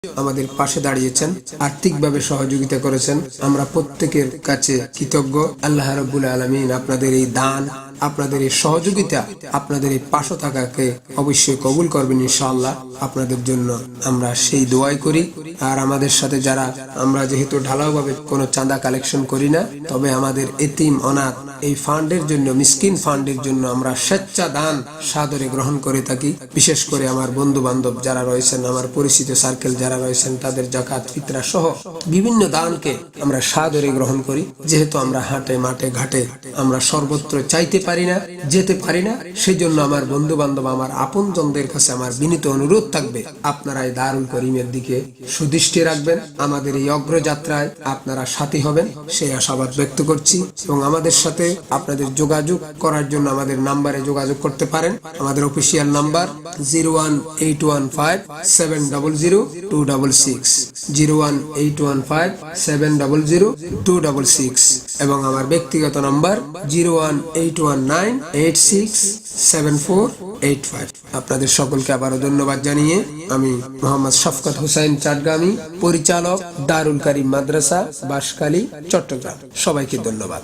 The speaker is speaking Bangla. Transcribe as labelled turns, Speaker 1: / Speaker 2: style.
Speaker 1: আমাদের পাশে দাঁড়িয়েছেন, আর্থিকভাবে সহযোগিতা করেছেন। আমরা প্রত্যেকের কাছে কৃতজ্ঞ। আল্লাহ রাব্বুল আলামিন আপনাদের এই দান, আপনাদের এই সহযোগিতা, আপনাদের এই পাশে থাকাকে অবশ্যই কবুল করবেন ইনশাআল্লাহ। আপনাদের জন্য আমরা সেই দোয়াই করি। আর আমাদের সাথে যারা, আমরা যেহেতু ঢালাওভাবে কোনো চাঁদা কালেকশন করি না, তবে আমাদের এতিম অনাথ এই ফান্ডের জন্য, মিসকিন ফান্ডের জন্য আমরা স্বেচ্ছা দান সাদরে গ্রহণ করে থাকি। বিশেষ করে আমার বন্ধু বান্ধব যারা রয়েছেন, আমার পরিচিত সার্কেল যারা রয়েছেন, তাদের যাকাত ফিতরা সহ বিভিন্ন দানকে আমরা সাদরে গ্রহণ করি। যেহেতু আমরা হাটে মাঠে ঘাটে আমরা সর্বত্র চাইতে পারি না, যেতে পারি না, সেই জন্য আমার বন্ধু বান্ধব, আমার আপনজনদের কাছে আমার বিনীত অনুরোধ থাকবে, আপনারা এই দারুল করিমের দিকে সুদৃষ্টি রাখবেন। আমাদের এই অগ্রযাত্রায় আপনারা সাথী হবেন সেই আশাবাদ ব্যক্ত করছি। এবং আমাদের সাথে আপনাদের যোগাযোগ করার জন্য আমাদের নাম্বারে যোগাযোগ করতে পারেন। আমাদের অফিসিয়াল নাম্বার 01815700266, 01815700266, এবং আমার ব্যক্তিগত নাম্বার 01819867485। আপনাদের সকলকে আবারও ধন্যবাদ জানিয়ে আমি মোহাম্মদ শফকত হুসাইন চাটগামী, পরিচালক, দারুল কারিম মাদ্রাসা, বাঁশখালী, চট্টগ্রাম। সবাইকে ধন্যবাদ।